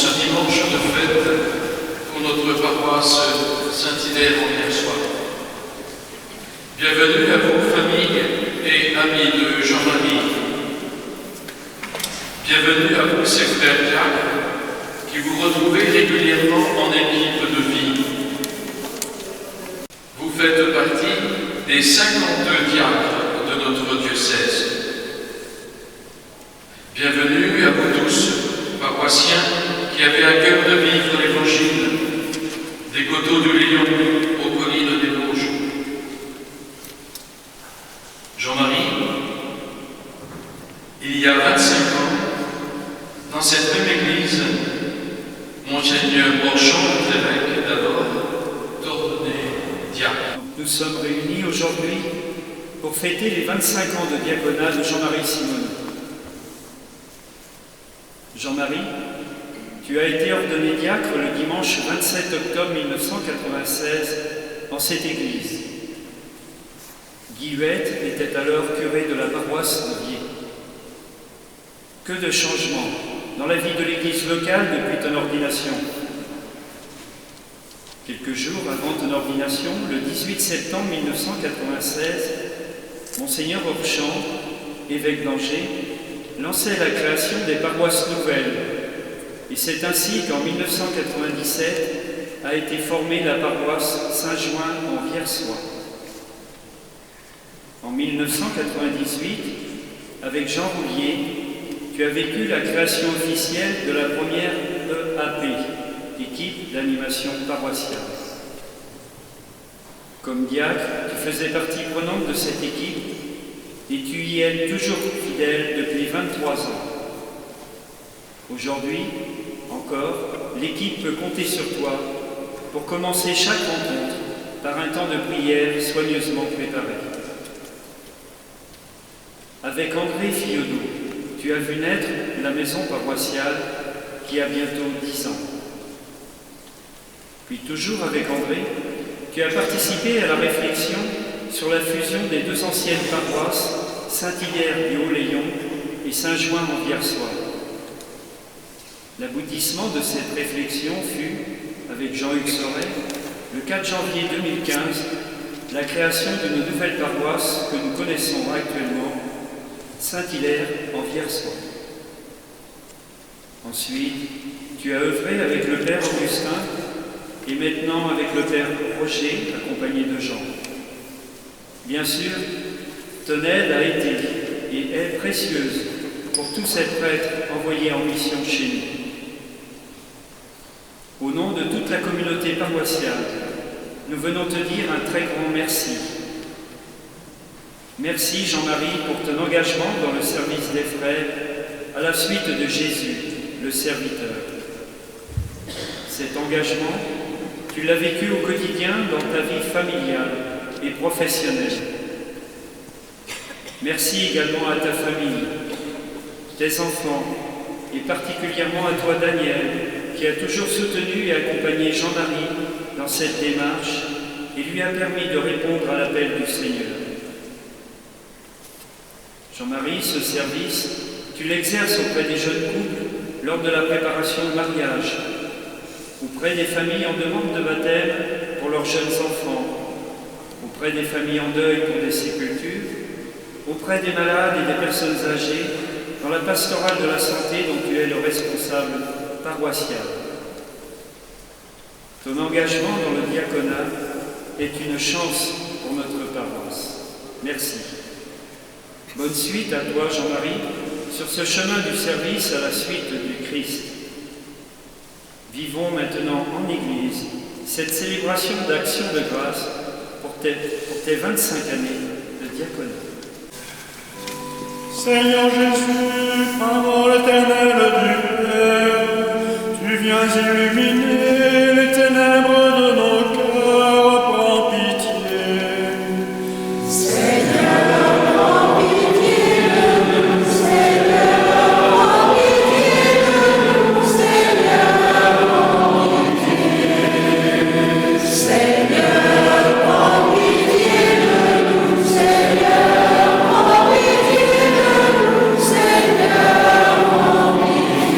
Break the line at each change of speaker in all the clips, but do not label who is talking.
ce dimanche de fête pour notre paroisse Saint-Hilaire en Viersoir. Bienvenue à vous, famille et amis de Jean-Marie. Bienvenue à vous, ces frères diacres, qui vous retrouvez régulièrement en équipe de vie. Vous faites partie des 52 diacres de notre diocèse. Bienvenue à vous tous, paroissiens, qui avez à cœur de vivre l'Évangile, des coteaux du Lion aux collines des Vosges. Jean-Marie, il y a 25 ans, dans cette même église, Monseigneur Borchon, l'évêque d'abord, t'ordonnait diacre.
Nous sommes réunis aujourd'hui pour fêter les 25 ans de diaconat de Jean-Marie Simoni. Jean-Marie, tu as été ordonné diacre le dimanche 27 octobre 1996 en cette église. Guy Huette était alors curé de la paroisse de Vier. Que de changements dans la vie de l'église locale depuis ton ordination. Quelques jours avant ton ordination, le 18 septembre 1996, Monseigneur Orchamps, évêque d'Angers, lançait la création des paroisses nouvelles. Et c'est ainsi qu'en 1997 a été formée la paroisse Saint-Join en Viersoir. En 1998, avec Jean Roulier, tu as vécu la création officielle de la première EAP, équipe d'animation paroissiale. Comme diacre, tu faisais partie prenante de cette équipe et tu y es toujours fidèle depuis 23 ans. Aujourd'hui, encore, l'équipe peut compter sur toi pour commencer chaque rencontre par un temps de prière soigneusement préparé. Avec André Fillodou, tu as vu naître la maison paroissiale qui a bientôt 10 ans. Puis toujours avec André, tu as participé à la réflexion sur la fusion des deux anciennes paroisses, Saint-Hilaire du Haut-Léon et Saint-Join en Viersoir. L'aboutissement de cette réflexion fut, avec Jean-Hugues Sauret, le 4 janvier 2015, la création d'une nouvelle paroisse que nous connaissons actuellement, Saint-Hilaire en Viersoir. Ensuite, tu as œuvré avec le Père Augustin et maintenant avec le Père Roger, accompagné de Jean. Bien sûr, ton aide a été et est précieuse pour tous ces prêtres envoyés en mission chez nous. Au nom de toute la communauté paroissiale, nous venons te dire un très grand merci. Merci Jean-Marie pour ton engagement dans le service des frères à la suite de Jésus, le serviteur. Cet engagement, tu l'as vécu au quotidien dans ta vie familiale et professionnelle. Merci également à ta famille, tes enfants et particulièrement à toi Daniel, qui a toujours soutenu et accompagné Jean-Marie dans cette démarche et lui a permis de répondre à l'appel du Seigneur. Jean-Marie, ce service, tu l'exerces auprès des jeunes couples lors de la préparation de mariage, auprès des familles en demande de baptême pour leurs jeunes enfants, auprès des familles en deuil pour des sépultures, auprès des malades et des personnes âgées, dans la pastorale de la santé dont tu es le responsable paroissial. Ton engagement dans le diaconat est une chance pour notre paroisse. Merci. Bonne suite à toi, Jean-Marie, sur ce chemin du service à la suite du Christ. Vivons maintenant en Église cette célébration d'action de grâce pour tes 25 années de diaconat.
Seigneur Jésus, parole éternelle du Père, tu viens illuminer les ténèbres de nos cœurs, prends pitié.
Seigneur, prends pitié de nous, Seigneur, prends pitié de nous, Seigneur, prends pitié. Seigneur, prends pitié de nous, Seigneur, prends pitié de nous, Seigneur, prends pitié.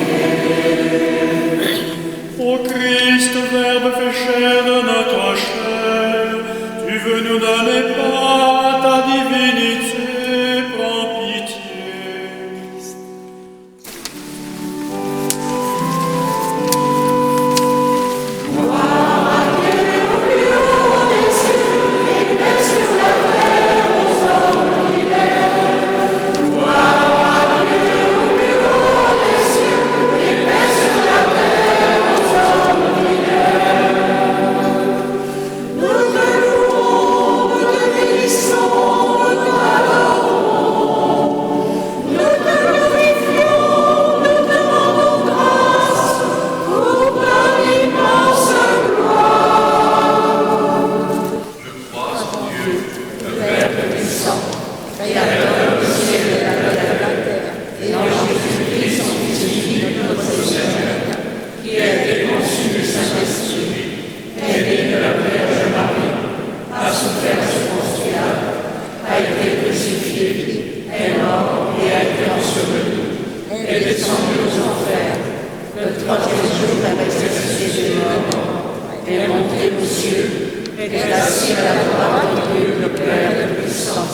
est monté aux cieux, est assis à la droite de Dieu le Père Tout-Puissant,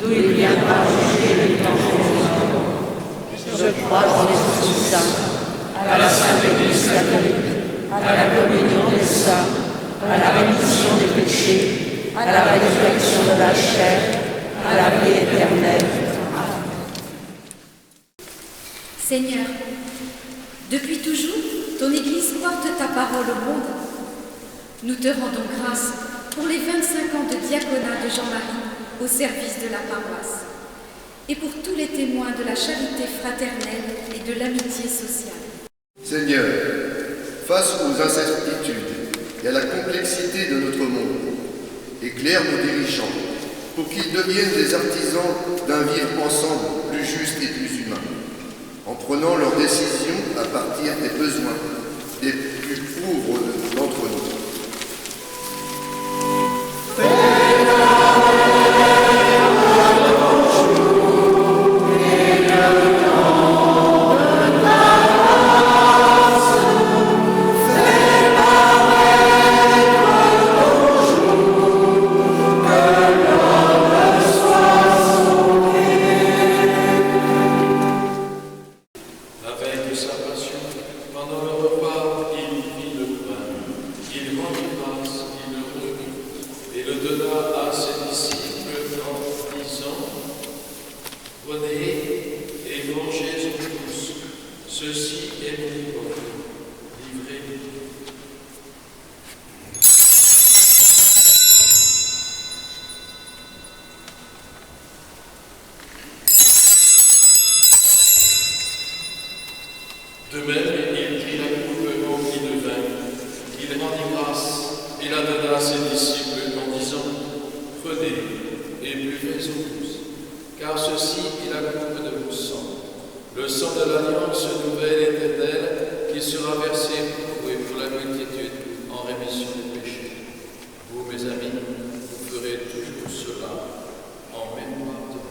d'où il viendra juger les vivants et les morts. Je crois en l'Esprit Saint, à la Sainte Église catholique, à la communion des saints, à la rémission des péchés, à la résurrection de la chair, à la vie éternelle.
Seigneur, depuis toujours, ton Église porte ta parole au monde. Nous te rendons grâce pour les 25 ans de diaconat de Jean-Marie au service de la paroisse et pour tous les témoins de la charité fraternelle et de l'amitié sociale.
Seigneur, face aux incertitudes et à la complexité de notre monde, éclaire nos dirigeants pour qu'ils deviennent des artisans d'un vivre ensemble plus juste et plus humain, en prenant leurs décisions à partir des besoins des plus pauvres d'entre nous.
De même, il prit la coupe remplie de vin, il rendit grâce et la donna à ses disciples en disant : Prenez et buvez-en tous, car ceci est la coupe de mon sang, le sang de l'alliance nouvelle et éternelle qui sera versé pour vous et pour la multitude en rémission des péchés. Vous, mes amis, vous ferez toujours cela en mémoire de moi.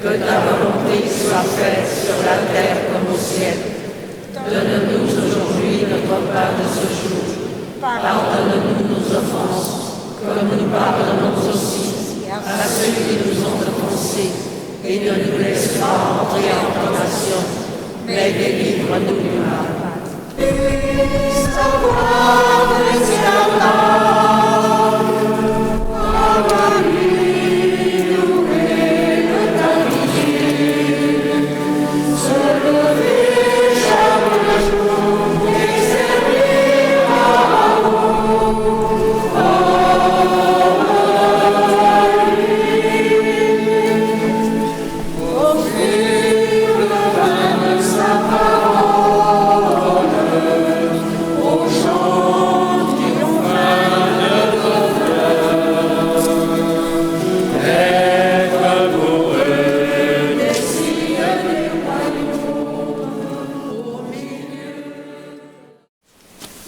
Que ta volonté soit faite sur la terre comme au ciel. Donne-nous aujourd'hui notre pain de ce jour. Pardonne-nous nos offenses, comme nous pardonnons aussi à ceux qui nous ont offensés. Et ne nous laisse pas entrer en tentation, mais délivre-nous du mal.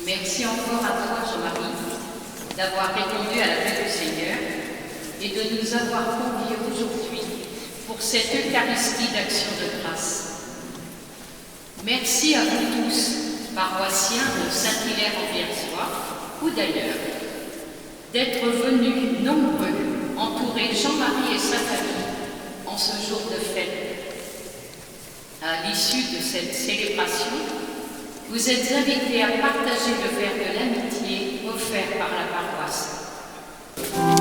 Merci encore à toi, Jean-Marie, d'avoir répondu à l'appel du Seigneur et de nous avoir conviés aujourd'hui pour cette Eucharistie d'action de grâce. Merci à vous tous, paroissiens de Saint-Hilaire-en-Vierzois ou d'ailleurs, d'être venus nombreux entourer Jean-Marie et sa famille en ce jour de fête. À l'issue de cette célébration, vous êtes invités à partager le verre de l'amitié offert par la paroisse.